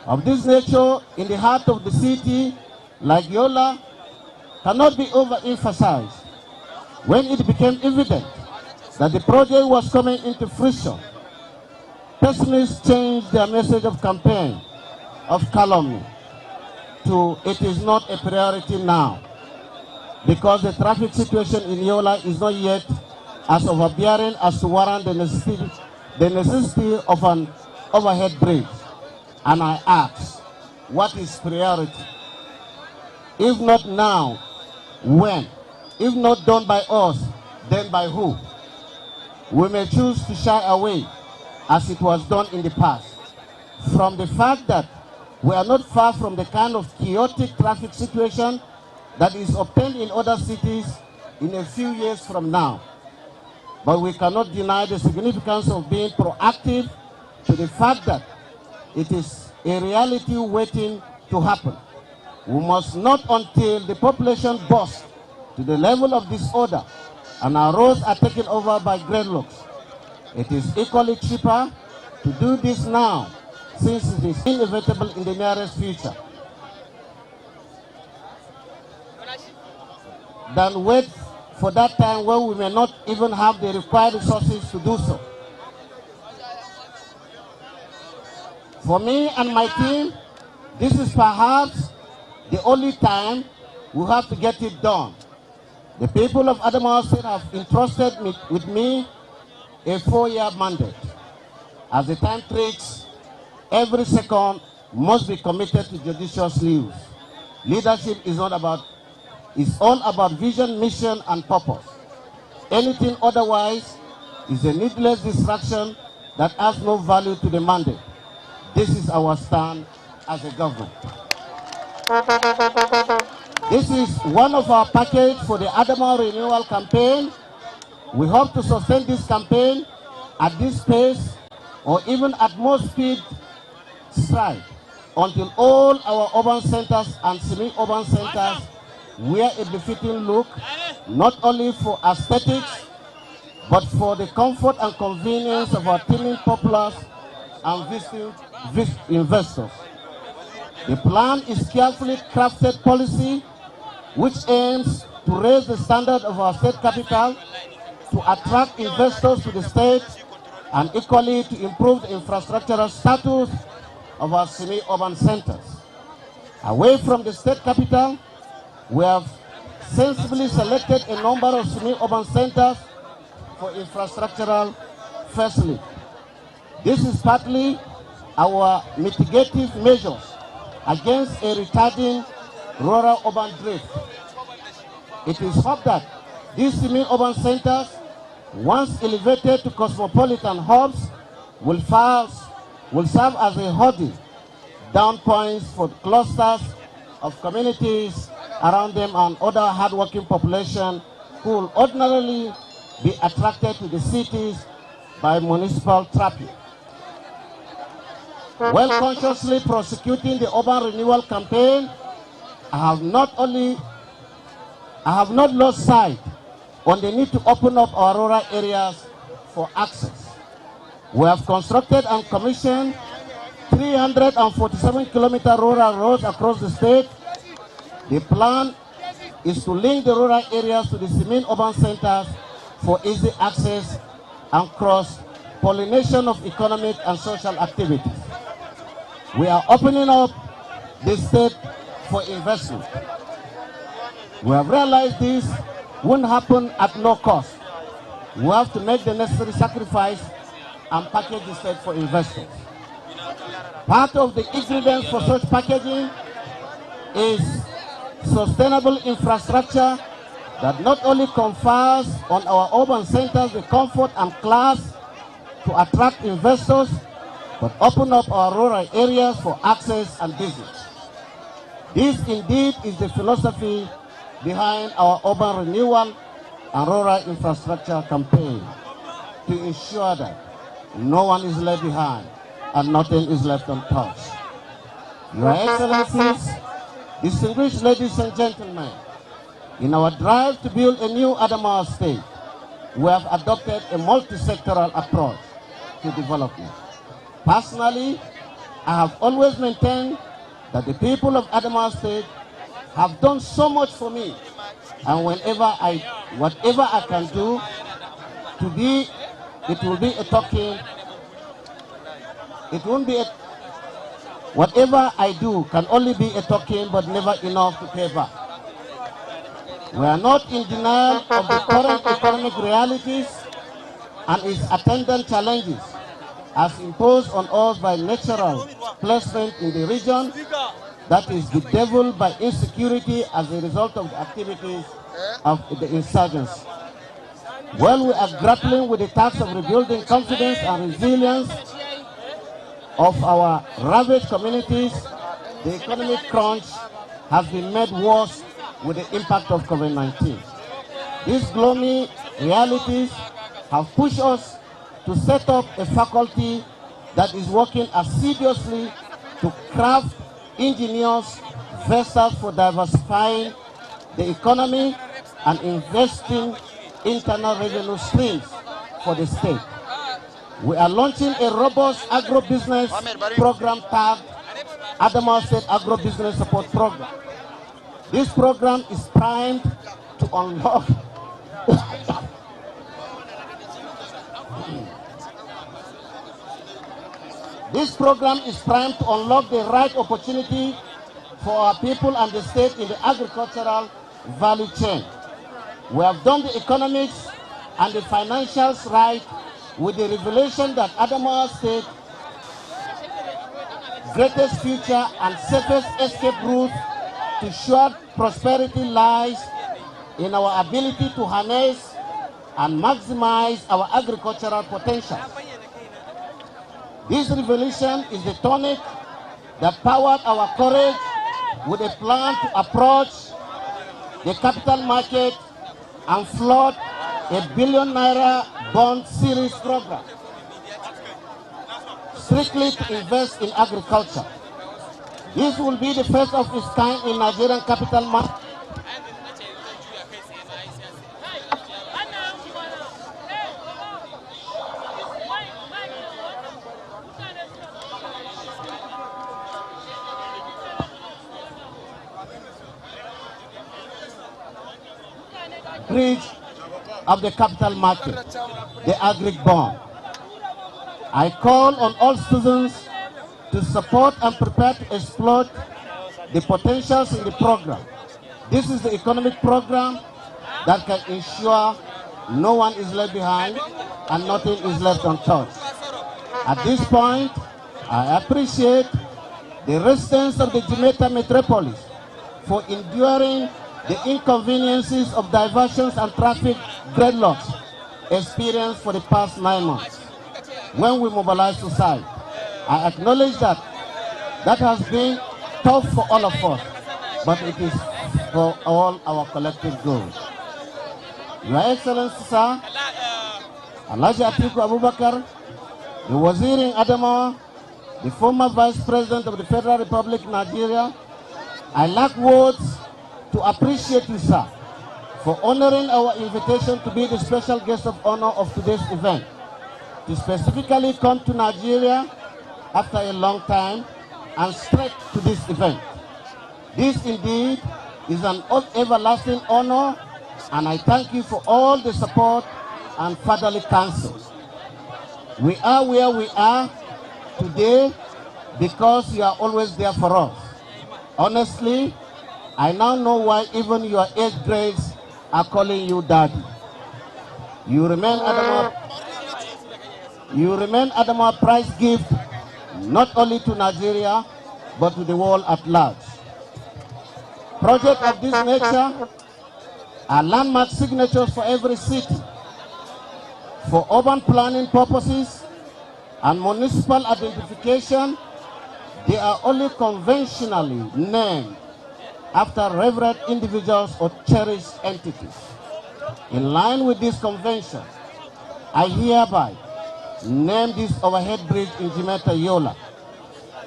of this nature in the heart of the city like Yola cannot be overemphasized. When it became evident that the project was coming into fruition, pessimists changed their message of campaign, of calumny, to it is not a priority now, because the traffic situation in Yola is not yet as overbearing as to warrant the necessity of an overhead bridge. And I ask, what is priority? If not now, when? If not done by us, then by who? We may choose to shy away, as it was done in the past, from the fact that we are not far from the kind of chaotic traffic situation that is obtained in other cities in a few years from now. But we cannot deny the significance of being proactive to the fact that it is a reality waiting to happen. We must not, until the population bursts to the level of disorder and our roads are taken over by dreadlocks. It is equally cheaper to do this now, since it is inevitable in the nearest future, than wait for that time when we may not even have the required resources to do so. For me and my team, this is perhaps the only time we have to get it done. The people of Adamawa State have entrusted with me a 4-year mandate. As the time treats, every second must be committed to judicious use. Leadership is all about vision, mission, and purpose. Anything otherwise is a needless distraction that adds no value to the mandate. This is our stand as a government. This is one of our package for the Adamawa Renewal Campaign. We hope to sustain this campaign at this pace or even at more speed stride until all our urban centers and semi-urban centers wear a befitting look, not only for aesthetics, but for the comfort and convenience of our teeming populace and visiting investors. The plan is carefully crafted policy which aims to raise the standard of our state capital, to attract investors to the state, and equally to improve the infrastructural status of our semi-urban centers. Away from the state capital, we have sensibly selected a number of semi-urban centers for infrastructural facility. This is partly our mitigative measures against a retarding rural-urban drift. It is hoped that these semi-urban centers, once elevated to cosmopolitan hubs, will serve as a holding down points for clusters of communities around them and other hard-working population who will ordinarily be attracted to the cities by municipal traffic. While consciously prosecuting the urban renewal campaign, I have not lost sight on the need to open up our rural areas for access. We have constructed and commissioned 347-kilometer rural roads across the state. The plan is to link the rural areas to the semi-urban centers for easy access and cross-pollination of economic and social activities. We are opening up the state for investment. We have realized this won't happen at no cost. We have to make the necessary sacrifice and package the state for investors. Part of the ingredients for such packaging is sustainable infrastructure that not only confers on our urban centers the comfort and class to attract investors, but open up our rural areas for access and business. This indeed is the philosophy behind our urban renewal and rural infrastructure campaign, to ensure that no one is left behind and nothing is left untouched. Your Excellencies, distinguished ladies and gentlemen, in our drive to build a new Adamawa state, we have adopted a multi-sectoral approach to development. Personally, I have always maintained that the people of Adamawa State have done so much for me, and whatever I can do, it will be a token It won't be whatever I do can only be a token, but never enough to pay back. We are not in denial of the current economic realities and its attendant challenges as imposed on us by natural placement in the region that is bedeviled by insecurity as a result of the activities of the insurgents. While we are grappling with the task of rebuilding confidence and resilience of our ravaged communities, the economic crunch has been made worse with the impact of COVID-19. These gloomy realities have pushed us to set up a faculty that is working assiduously to craft ingenious vessels for diversifying the economy and investing internal revenue streams for the state. We are launching a robust agro-business program tagged Adamawa State Agro-Business Support Program. This program is primed to unlock This program is primed to unlock the right opportunity for our people and the state in the agricultural value chain. We have done the economics and the financials right with the revelation that Adamawa State greatest future and safest escape route to short prosperity lies in our ability to harness and maximize our agricultural potential. This revolution is the tonic that powered our courage with a plan to approach the capital market and float a ₦1 billion bond series program strictly to invest in agriculture. This will be the first of its kind in Nigerian capital market. Bridge of the capital market, the agri bond. I call on all citizens to support and prepare to exploit the potentials in the program. This is the economic program that can ensure no one is left behind and nothing is left untouched. At this point, I appreciate the residents of the Jamaica metropolis for enduring the inconveniences of diversions and traffic dreadlocks experienced for the past 9 months. When we mobilize society, I acknowledge that has been tough for all of us, but it is for all our collective good. Your Excellency, sir, Atiku Abubakar, the Wazir in Adamawa, the former Vice President of the Federal Republic of Nigeria, I lack words to appreciate you, sir, for honoring our invitation to be the special guest of honor of today's event, to specifically come to Nigeria after a long time and straight to this event. This indeed is an everlasting honor, and I thank you for all the support and fatherly counsel. We are where we are today because you are always there for us. Honestly, I now know why even your 8th grades are calling you daddy. You remain Adamawa prize gift not only to Nigeria but to the world at large. Projects of this nature are landmark signatures for every city. For urban planning purposes and municipal identification, they are only conventionally named after revered individuals or cherished entities. In line with this convention, I hereby name this overhead bridge in Jamaica Yola,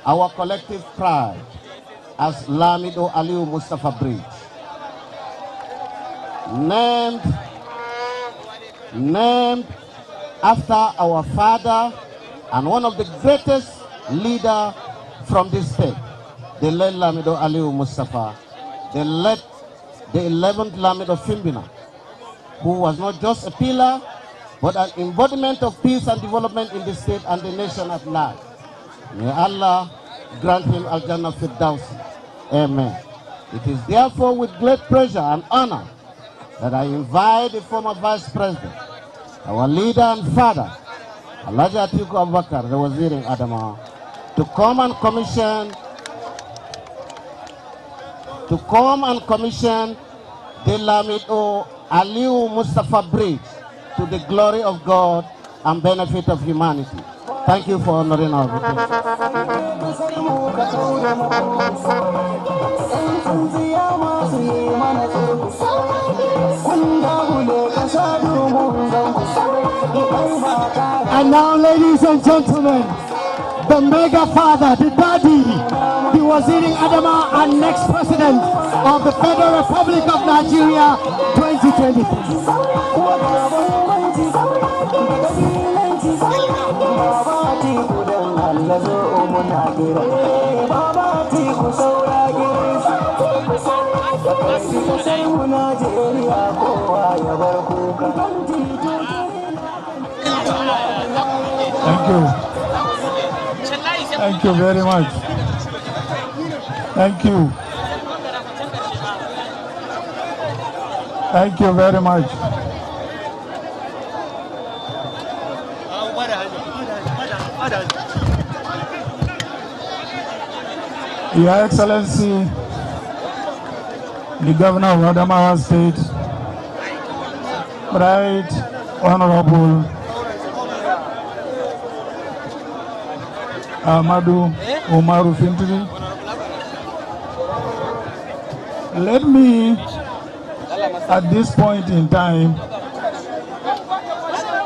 our collective pride, as Lamido Aliu Mustafa Bridge. Named after our father and one of the greatest leaders from this state, the late Lamido Aliu Mustafa, the 11th Lamido Fimbina, who was not just a pillar, but an embodiment of peace and development in the state and the nation at large. May Allah grant him Al-Jannah Firdaus. Amen. It is therefore with great pleasure and honor that I invite the former Vice President, our leader and father, Alhaji Atiku Abubakar, the Wazir in Adamawa, to come and commission the Lamido Aliu Mustafa Bridge to the glory of God and benefit of humanity. Thank you for honoring our request. And now, ladies and gentlemen, the mega father, the daddy, the Waziri Adama and next president of the Federal Republic of Nigeria 2023. Thank you. Thank you very much. Thank you. Thank you very much. Your Excellency, the Governor of Adamawa State, Right Honorable Ahmadu Umaru Fintiri. Let me, at this point in time,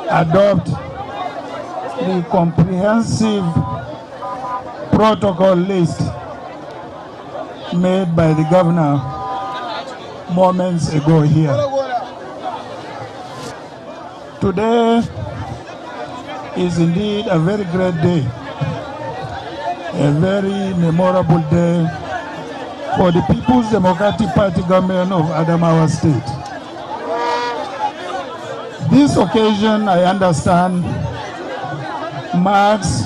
adopt the comprehensive protocol list made by the Governor moments ago here. Today is indeed a very great day, a very memorable day for the People's Democratic Party government of Adamawa State. This occasion, I understand, marks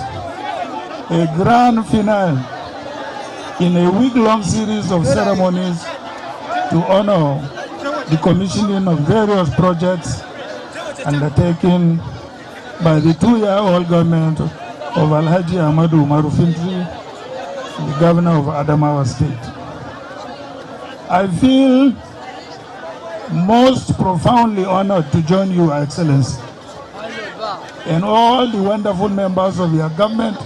a grand finale in a week-long series of ceremonies to honor the commissioning of various projects undertaken by the two-year-old government of Alhaji Ahmadu Umaru Fintiri, the Governor of Adamawa State. I feel most profoundly honored to join you, Your Excellency, and all the wonderful members of your government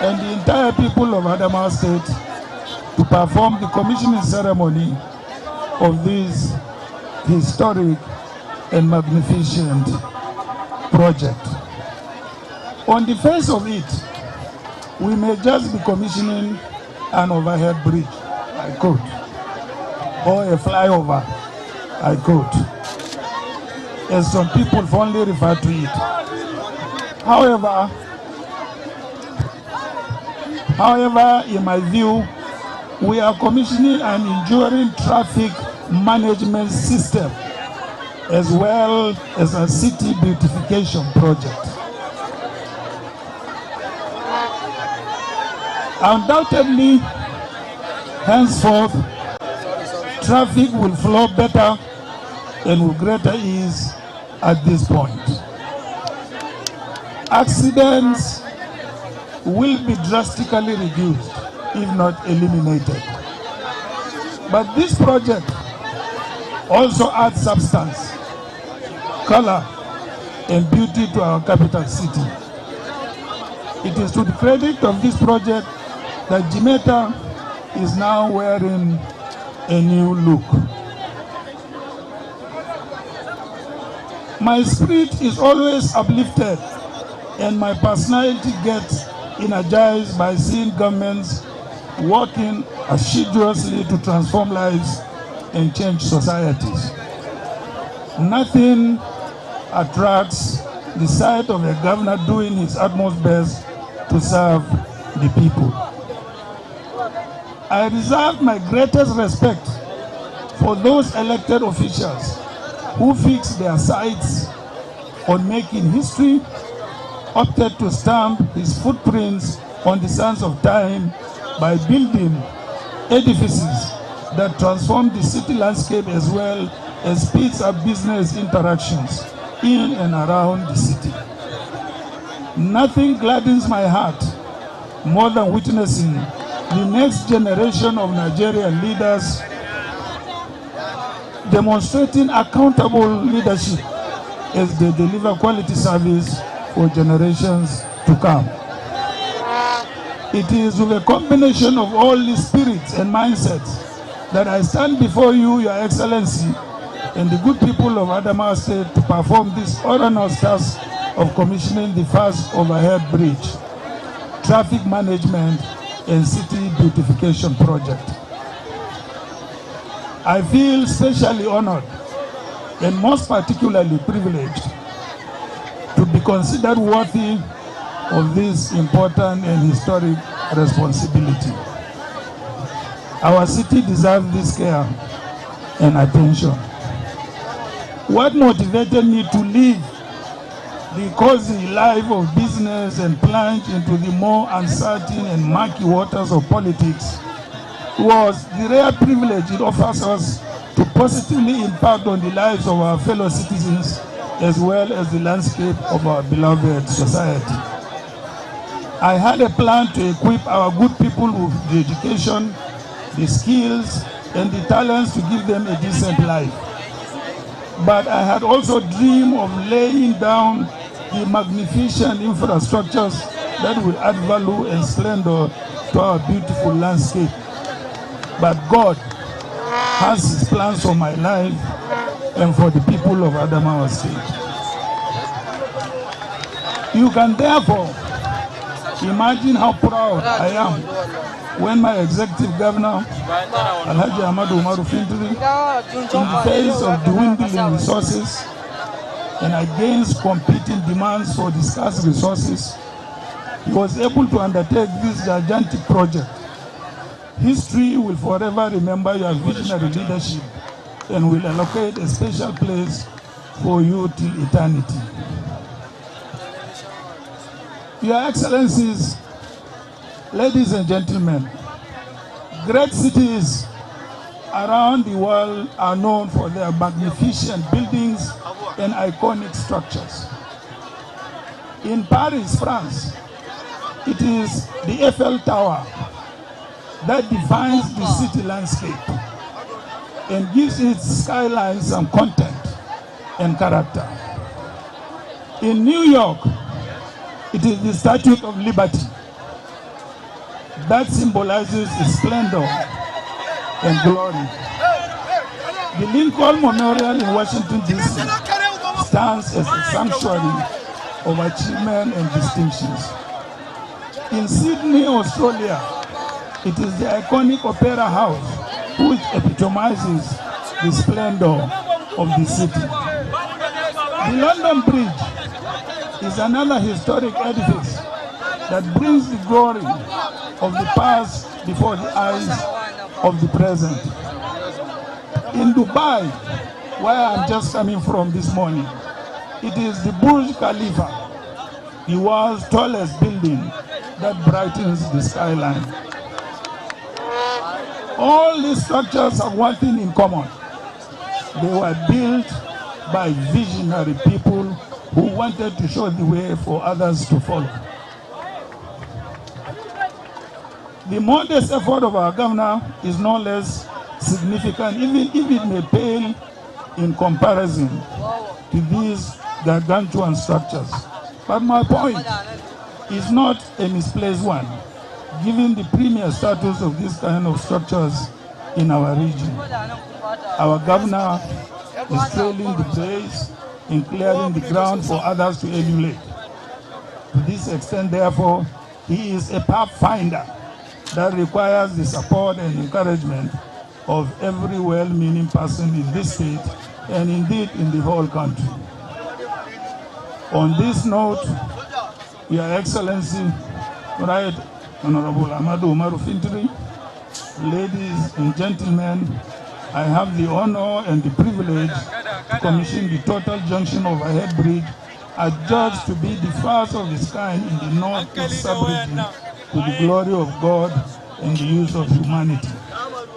and the entire people of Adamawa State to perform the commissioning ceremony of this historic and magnificent project. On the face of it, we may just be commissioning an overhead bridge, I could, or a flyover, I could, as some people fondly refer to it. However, in my view, we are commissioning an enduring traffic management system as well as a city beautification project. Undoubtedly, henceforth, traffic will flow better and with greater ease at this point. Accidents will be drastically reduced, if not eliminated. But this project also adds substance, color, and beauty to our capital city. It is to the credit of this project that Jimeta is now wearing a new look. My spirit is always uplifted and my personality gets energized by seeing governments working assiduously to transform lives and change societies. Nothing attracts the sight of a governor doing his utmost best to serve the people. I reserve my greatest respect for those elected officials who fix their sights on making history opted to stamp his footprints on the sands of time by building edifices that transform the city landscape as well as speeds up business interactions in and around the city. Nothing gladdens my heart more than witnessing the next generation of Nigerian leaders demonstrating accountable leadership as they deliver quality service for generations to come. It is with a combination of all these spirits and mindsets that I stand before you, Your Excellency, and the good people of Adamawa State to perform this onerous task of commissioning the first overhead bridge, traffic management, and city beautification project. I feel especially honored and most particularly privileged to be considered worthy of this important and historic responsibility. Our city deserves this care and attention. What motivated me to leave the cozy life of business and plunge into the more uncertain and murky waters of politics was the rare privilege it offers us to positively impact on the lives of our fellow citizens as well as the landscape of our beloved society. I had a plan to equip our good people with the education, the skills, and the talents to give them a decent life. But I had also dreamed of laying down the magnificent infrastructures that will add value and splendor to our beautiful landscape. But God has His plans for my life and for the people of Adamawa State. You can therefore imagine how proud I am when my executive governor, Alhaji Ahmadu Umaru Fintiri, in the face of dwindling resources and against competing demands for the scarce resources, he was able to undertake this gigantic project. History will forever remember your visionary leadership and will allocate a special place for you till eternity. Your Excellencies, ladies and gentlemen, great cities around the world are known for their magnificent buildings and iconic structures. In Paris, France, it is the Eiffel Tower that defines the city landscape and gives its skyline some content and character. In New York, it is the Statue of Liberty that symbolizes the splendor and glory. The Lincoln Memorial in Washington, D.C. stands as a sanctuary of achievement and distinctions. In Sydney, Australia, it is the iconic Opera House which epitomizes the splendor of the city. The London Bridge is another historic edifice that brings the glory of the past before the eyes of the present. In Dubai, where I'm just coming from this morning, it is the Burj Khalifa, the world's tallest building, that brightens the skyline. All these structures have one thing in common. They were built by visionary people who wanted to show the way for others to follow. The modest effort of our governor is no less significant, even if it may pale in comparison to these gargantuan structures. But my point is not a misplaced one, given the premier status of these kind of structures in our region. Our governor is trailing the pace in clearing the ground for others to emulate. To this extent, therefore, he is a pathfinder that requires the support and encouragement of every well-meaning person in this state and indeed in the whole country. On this note, Your Excellency, Right Honorable Ahmadu Umaru Fintiri, ladies and gentlemen, I have the honor and the privilege to commission the total junction overhead bridge adjudged to be the first of its kind in the North-East sub-region to the glory of God and the use of humanity.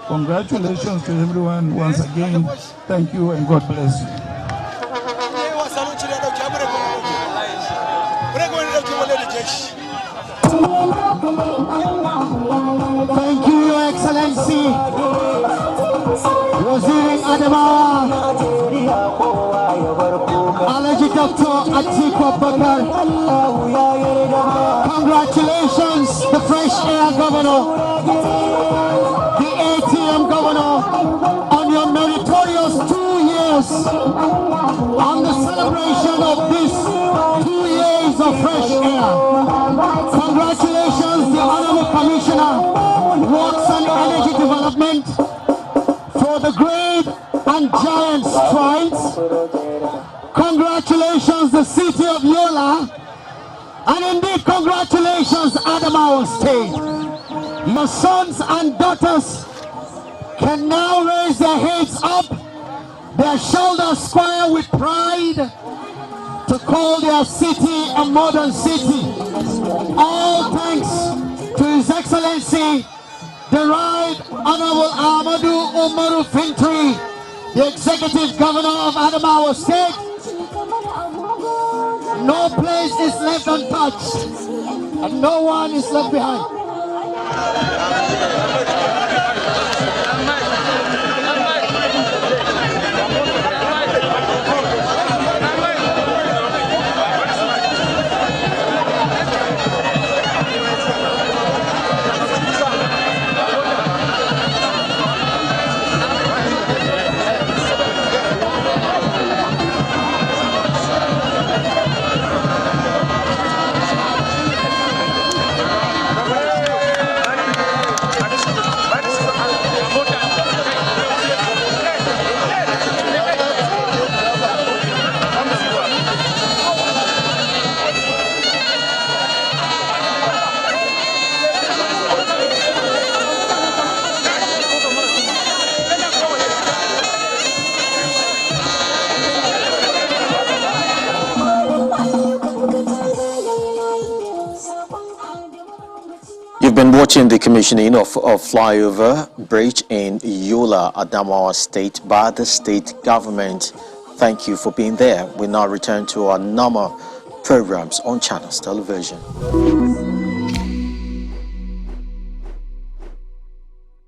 Congratulations to everyone once again. Thank you and God bless you. Thank you, Your Excellency. Waziri Adamawa, Alaji Dr. Atiku Bakar. Congratulations, the Fresh Air Governor, the ATM Governor, on your meritorious 2 years, on the celebration of this 2 years of fresh air. Congratulations, the Honorable Commissioner, Works and Energy Development, for the great and giant strides. Congratulations, the city of Yola, and indeed congratulations, Adamawa State. Your sons and daughters can now raise their heads up, their shoulders square with pride, to call their city a modern city. All thanks to His Excellency, the Right Honorable Ahmadu Umaru Fintri, the Executive Governor of Adamawa State. No place is left untouched, and no one is left behind. You've been watching the commissioning of Flyover Bridge in Yola, Adamawa State by the state government. Thank you for being there. We now return to our normal programs on Channels Television.